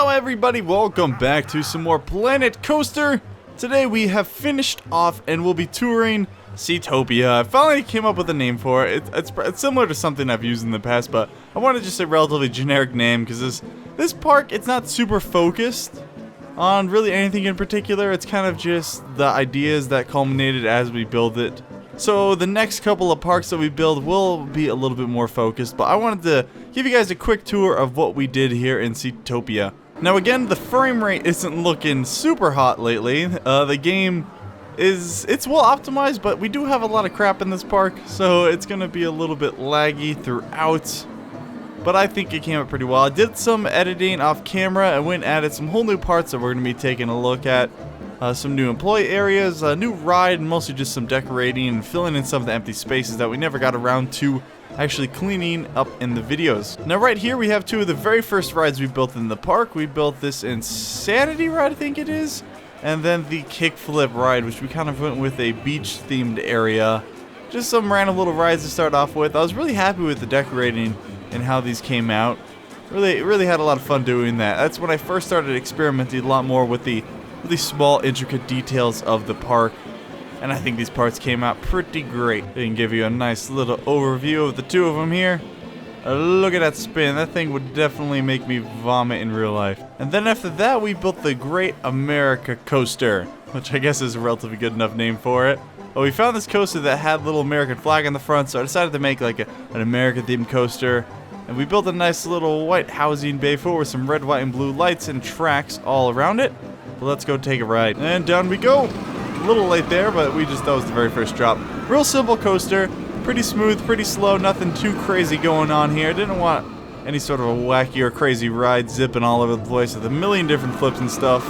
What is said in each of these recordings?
Hello everybody, welcome back to some more Planet Coaster. Today we have finished off and we'll be touring Ctopia. I finally came up with a name for it. It's similar to something I've used in the past, but I want to just say a relatively generic name because this park, it's not super focused on really anything in particular. It's kind of just the ideas that culminated as we build it. So the next couple of parks that we build will be a little bit more focused, but I wanted to give you guys a quick tour of what we did here in Ctopia. Now again, the frame rate isn't looking super hot lately. The game it's well optimized, but we do have a lot of crap in this park, so it's gonna be a little bit laggy throughout. But I think it came out pretty well. I did some editing off camera and went and added some whole new parts that we're gonna be taking a look at. Some new employee areas, a new ride, and mostly just some decorating and filling in some of the empty spaces that we never got around to actually cleaning up in the videos. Now right here we have two of the very first rides we built in the park. We built this Insanity ride, I think it is, and then the Kickflip ride, which we kind of went with a beach themed area. Just some random little rides to start off with. I was really happy with the decorating and how these came out. Really had a lot of fun doing that. That's when I first started experimenting a lot more with the really small, intricate details of the park, and I think these parts came out pretty great. I can give you a nice little overview of the two of them here. Look at that spin. That thing would definitely make me vomit in real life. And then after that, we built the Great America Coaster, which I guess is a relatively good enough name for it. But we found this coaster that had a little American flag on the front, so I decided to make like an American-themed coaster. And we built a nice little white housing bay for with some red, white, and blue lights and tracks all around it. Well, let's go take a ride. And down we go. A little late there, but that was the very first drop. Real simple coaster. Pretty smooth, pretty slow. Nothing too crazy going on here. Didn't want any sort of a wacky or crazy ride zipping all over the place with a million different flips and stuff.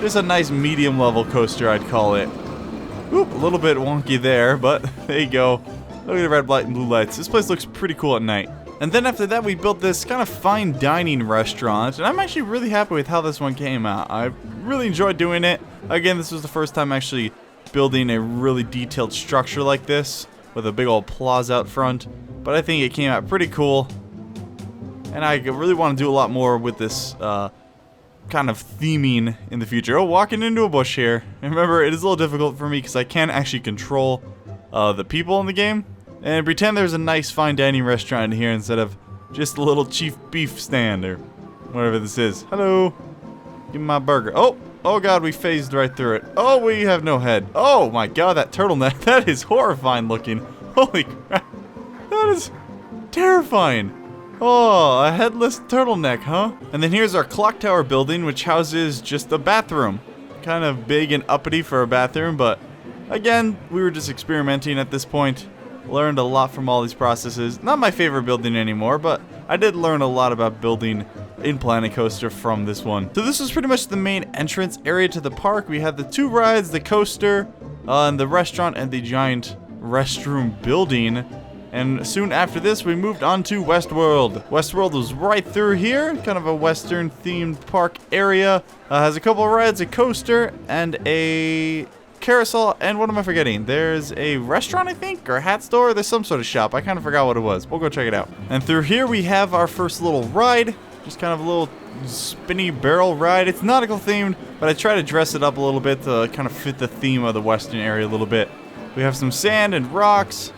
Just a nice medium level coaster, I'd call it. Oop, a little bit wonky there, but there you go. Look at the red light and blue lights. This place looks pretty cool at night. And then after that, we built this kind of fine dining restaurant, and I'm actually really happy with how this one came out. I really enjoyed doing it. Again, this was the first time actually building a really detailed structure like this with a big old plaza out front, but I think it came out pretty cool, and I really want to do a lot more with this kind of theming in the future. Oh, walking into a bush here. Remember, it is a little difficult for me because I can't actually control the people in the game. And pretend there's a nice fine dining restaurant in here instead of just a little cheap beef stand or whatever this is. Hello. Give me my burger. Oh god, we phased right through it. Oh, we have no head. Oh my god, that turtleneck. That is horrifying looking. Holy crap. That is terrifying. Oh, a headless turtleneck, huh? And then here's our clock tower building, which houses just a bathroom. Kind of big and uppity for a bathroom, but again, we were just experimenting at this point. Learned a lot from all these processes. Not my favorite building anymore, but I did learn a lot about building in Planet Coaster from this one. So this was pretty much the main entrance area to the park. We had the two rides, the coaster, and the restaurant, and the giant restroom building. And soon after this, we moved on to Westworld. Westworld was right through here, kind of a Western themed park area. Has a couple of rides, a coaster, and a carousel, and what am I forgetting? There's a restaurant, I think, or a hat store. There's some sort of shop. I kind of forgot what it was. We'll go check it out. And through here we have our first little ride. Just kind of a little spinny barrel ride. It's nautical themed, but I try to dress it up a little bit to kind of fit the theme of the western area a little bit. We have some sand and rocks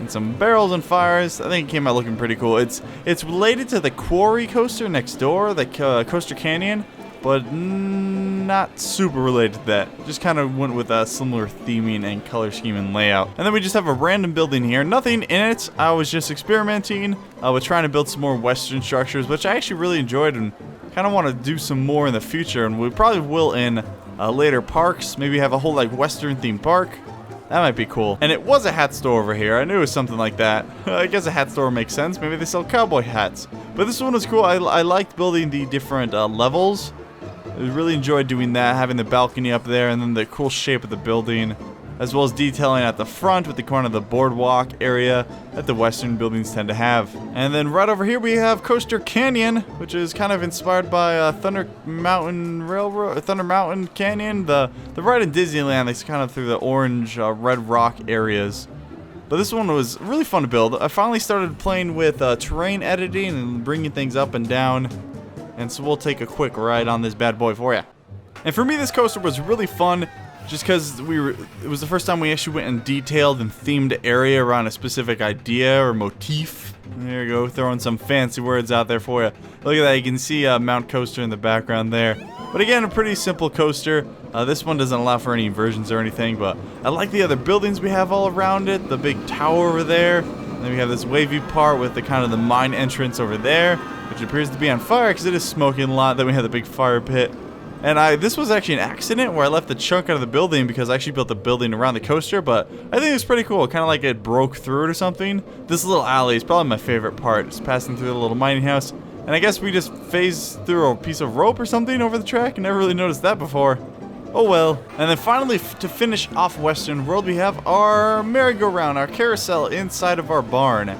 and some barrels and fires. I think it came out looking pretty cool. It's related to the Quarry coaster next door, the Coaster Canyon, but not super related to that. Just kind of went with a similar theming and color scheme and layout. And then we just have a random building here. Nothing in it. I was just experimenting with trying to build some more Western structures, which I actually really enjoyed and kind of want to do some more in the future. And we probably will in later parks. Maybe have a whole like Western themed park. That might be cool. And it was a hat store over here. I knew it was something like that. I guess a hat store makes sense. Maybe they sell cowboy hats. But this one was cool. I liked building the different levels. I really enjoyed doing that, having the balcony up there and then the cool shape of the building, as well as detailing at the front with the corner of the boardwalk area that the Western buildings tend to have. And then right over here we have Coaster Canyon, which is kind of inspired by Thunder Mountain Canyon, the ride in Disneyland. It's kind of through the orange red rock areas. But this one was really fun to build. I finally started playing with terrain editing and bringing things up and down. And so we'll take a quick ride on this bad boy for you. And for me, this coaster was really fun, just because it was the first time we actually went in detailed and themed area around a specific idea or motif. There you go, throwing some fancy words out there for you. Look at that, you can see Mount Coaster in the background there. But again, a pretty simple coaster. This one doesn't allow for any inversions or anything, but I like the other buildings we have all around it. The big tower over there. And then we have this wavy part with the kind of the mine entrance over there, which appears to be on fire because it is smoking a lot. Then we have the big fire pit. And this was actually an accident where I left the chunk out of the building because I actually built the building around the coaster, but I think it's pretty cool. Kind of like it broke through it or something. This little alley is probably my favorite part. Just passing through the little mining house. And I guess we just phased through a piece of rope or something over the track. I never really noticed that before. Oh well. And then finally, to finish off Western World, we have our merry-go-round, our carousel inside of our barn.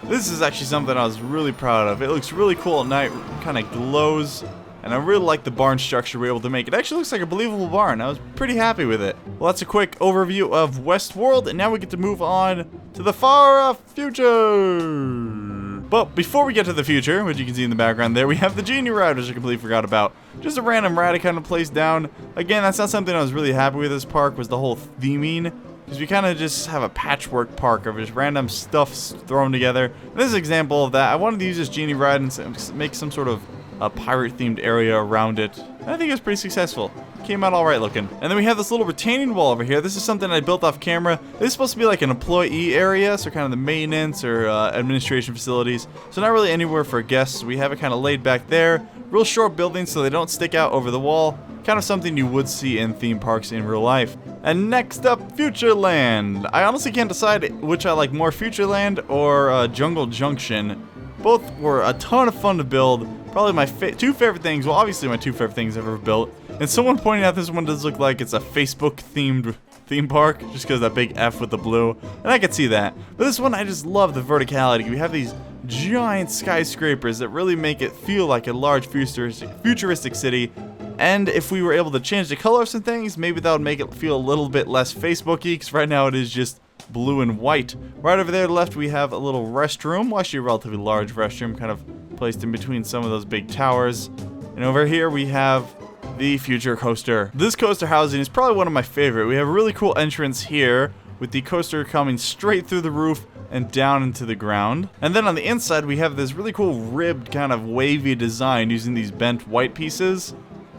This is actually something I was really proud of. It looks really cool at night, kind of glows. And I really like the barn structure we were able to make. It actually looks like a believable barn. I was pretty happy with it. Well, that's a quick overview of Westworld, and now we get to move on to the far future. But before we get to the future, which you can see in the background there, we have the genie ride, which I completely forgot about. Just a random ride I kind of placed down. Again, that's not something I was really happy with this park, was the whole theming. Because we kind of just have a patchwork park of just random stuff thrown together. And this is an example of that. I wanted to use this genie ride and make some sort of a pirate-themed area around it. And I think it was pretty successful. Came out alright looking. And then we have this little retaining wall over here. This is something I built off camera. This is supposed to be like an employee area, so kind of the maintenance or administration facilities. So not really anywhere for guests. We have it kind of laid back there. Real short buildings so they don't stick out over the wall. Kind of something you would see in theme parks in real life. And next up, Futurland. I honestly can't decide which I like more, Futurland or Jungle Junction. Both were a ton of fun to build. Probably my two favorite things. Well, obviously my two favorite things I've ever built. And someone pointed out this one does look like it's a Facebook-themed theme park, just because that big F with the blue. And I could see that. But this one, I just love the verticality. We have these giant skyscrapers that really make it feel like a large futuristic city. And if we were able to change the color of some things, maybe that would make it feel a little bit less Facebook-y, because right now it is just blue and white. Right over there to the left, we have a little restroom. Well, actually a relatively large restroom, kind of placed in between some of those big towers. And over here we have the future coaster. This coaster housing is probably one of my favorite. We have a really cool entrance here with the coaster coming straight through the roof and down into the ground. And then on the inside we have this really cool ribbed kind of wavy design using these bent white pieces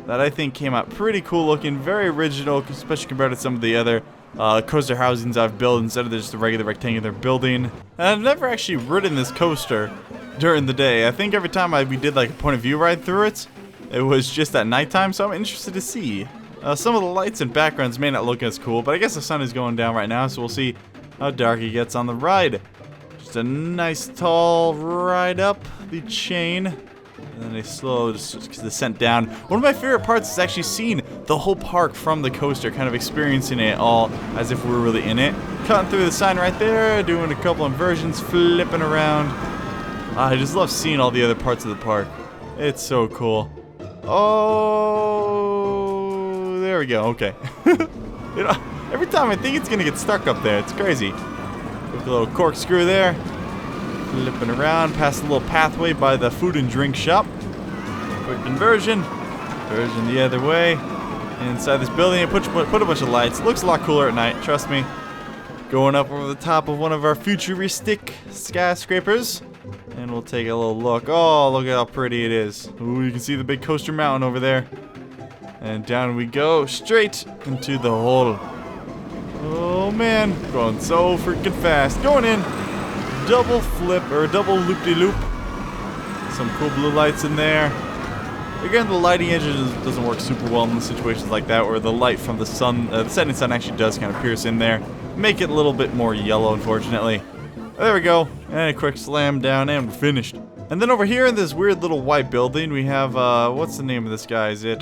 that I think came out pretty cool looking, very original, especially compared to some of the other coaster housings I've built instead of just a regular rectangular building. And I've never actually ridden this coaster during the day. I think every time we did like a point of view ride through it, it was just at nighttime, so I'm interested to see. Some of the lights and backgrounds may not look as cool, but I guess the sun is going down right now, so we'll see how dark it gets on the ride. Just a nice tall ride up the chain, and then a slow descent down. One of my favorite parts is actually seeing the whole park from the coaster, kind of experiencing it all as if we were really in it. Cutting through the sign right there, doing a couple inversions, flipping around. I just love seeing all the other parts of the park. It's so cool. Oh, there we go. Okay. You know, every time I think it's gonna get stuck up there. It's crazy. Quick little corkscrew there. Flipping around past the little pathway by the food and drink shop. Quick inversion. Inversion the other way. Inside this building, I put a bunch of lights. Looks a lot cooler at night. Trust me. Going up over the top of one of our futuristic skyscrapers. And we'll take a little look. Oh, look at how pretty it is. Ooh, you can see the big coaster mountain over there. And down we go, straight into the hole. Oh man, going so freaking fast. Going in. Double flip, or double loop-de-loop. Some cool blue lights in there. Again, the lighting engine doesn't work super well in situations like that, where the light from the sun, the setting sun actually does kind of pierce in there. Make it a little bit more yellow, unfortunately. There we go. And a quick slam down, and we're finished. And then over here in this weird little white building, we have, what's the name of this guy? Is it,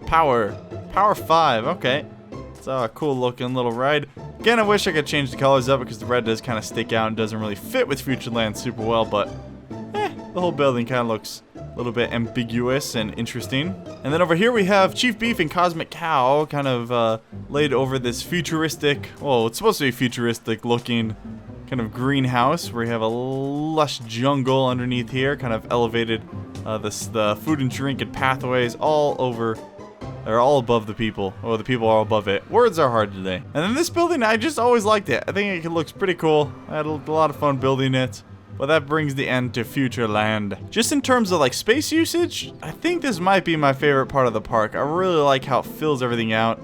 Power 5, okay. It's a cool looking little ride. Again, I wish I could change the colors up because the red does kind of stick out and doesn't really fit with Futurland super well, but, the whole building kind of looks a little bit ambiguous and interesting. And then over here we have Chief Beef and Cosmic Cow kind of, laid over this futuristic, well, it's supposed to be futuristic looking kind of greenhouse where you have a lush jungle underneath here, kind of elevated the food and drink and pathways all over. They're all above the people. Oh, the people are above it. Words are hard today. And then this building, I just always liked it. I think it looks pretty cool. I had a lot of fun building it. But that brings the end to Futurland. Just in terms of like space usage, I think this might be my favorite part of the park. I really like how it fills everything out.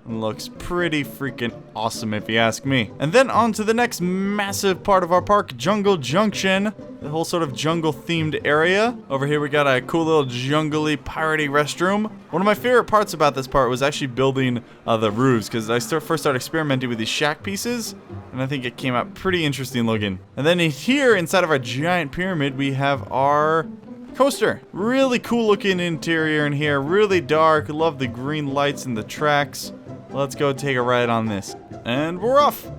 And looks pretty freaking awesome if you ask me. And then on to the next massive part of our park, Junction. The whole sort of jungle themed area. Over here we got a cool little jungly piratey restroom. One of my favorite parts about this part was actually building the roofs, because I first started experimenting with these shack pieces, and I think it came out pretty interesting looking. And then here inside of our giant pyramid we have our coaster. Really cool looking interior in here, really dark. Love the green lights and the tracks. Let's go take a ride on this. And we're off.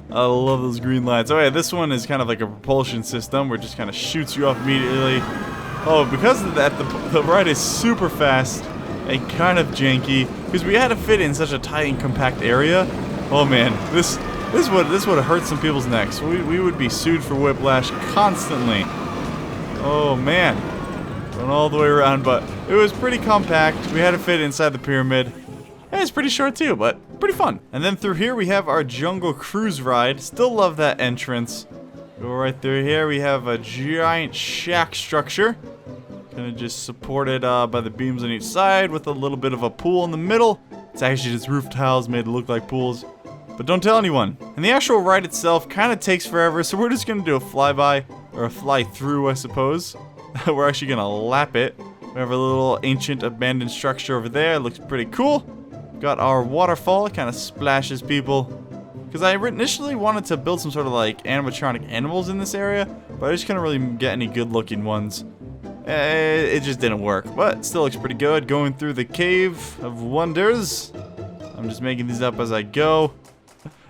I love those green lights. Oh yeah, this one is kind of like a propulsion system where it just kind of shoots you off immediately. Oh, because of that, the ride is super fast and kind of janky because we had to fit in such a tight and compact area. Oh man, this would have hurt some people's necks. We would be sued for whiplash constantly. Oh man, going all the way around, but it was pretty compact. We had to fit inside the pyramid. And it's pretty short too, but pretty fun. And then through here we have our jungle cruise ride. Still love that entrance. Go right through here. We have a giant shack structure. Kind of just supported by the beams on each side with a little bit of a pool in the middle. It's actually just roof tiles made to look like pools. But don't tell anyone. And the actual ride itself kind of takes forever, so we're just going to do a flyby, or a fly through, I suppose. We're actually going to lap it. We have a little ancient abandoned structure over there. It looks pretty cool. Got our waterfall. It kind of splashes people. Because I initially wanted to build some sort of like animatronic animals in this area, but I just couldn't really get any good looking ones. It just didn't work, but still looks pretty good. Going through the Cave of Wonders. I'm just making these up as I go.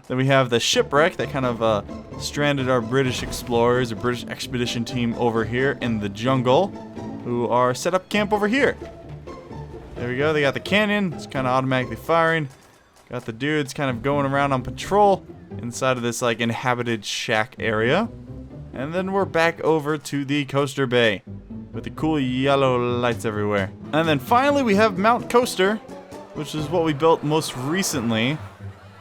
Then we have the shipwreck that kind of stranded our British explorers, or British expedition team over here in the jungle, who are set up camp over here. There we go, they got the cannon, it's kind of automatically firing. Got the dudes kind of going around on patrol inside of this like inhabited shack area. And then we're back over to the coaster bay with the cool yellow lights everywhere. And then finally we have Mount Coaster, which is what we built most recently.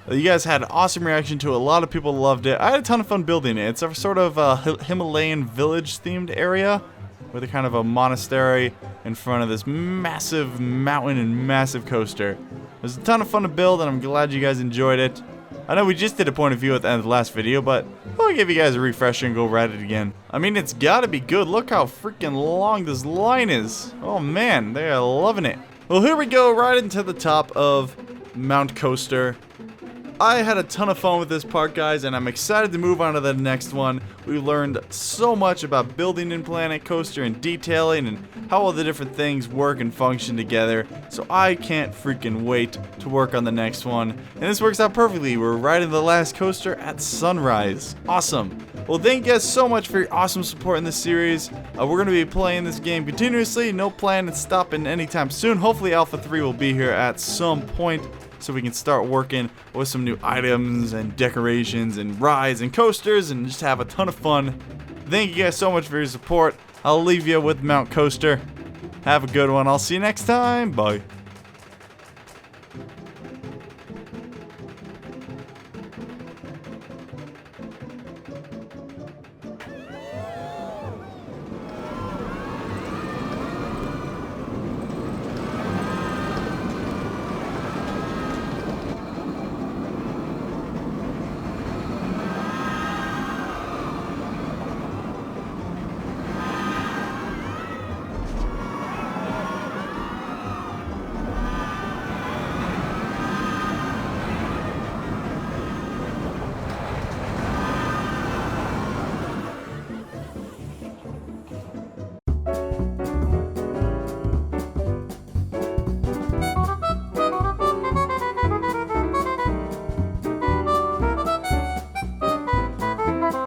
You guys had an awesome reaction to it. A lot of people loved it. I had a ton of fun building it. It's a sort of Himalayan village themed area with a kind of a monastery in front of this massive mountain and massive coaster. It was a ton of fun to build, and I'm glad you guys enjoyed it. I know we just did a point of view at the end of the last video, but I'll give you guys a refresher and go ride it again. I mean, it's gotta be good. Look how freaking long this line is. Oh man, they are loving it. Well, here we go, right into the top of Mount Coaster. I had a ton of fun with this part, guys, and I'm excited to move on to the next one. We learned so much about building in Planet Coaster and detailing and how all the different things work and function together, so I can't freaking wait to work on the next one. And this works out perfectly. We're riding the last coaster at sunrise. Awesome. Well, thank you guys so much for your awesome support in this series. We're going to be playing this game continuously. No plan to stopping anytime soon. Hopefully Alpha 3 will be here at some point, so we can start working with some new items and decorations and rides and coasters and just have a ton of fun. Thank you guys so much for your support. I'll leave you with Mount Coaster. Have a good one. I'll see you next time. Bye.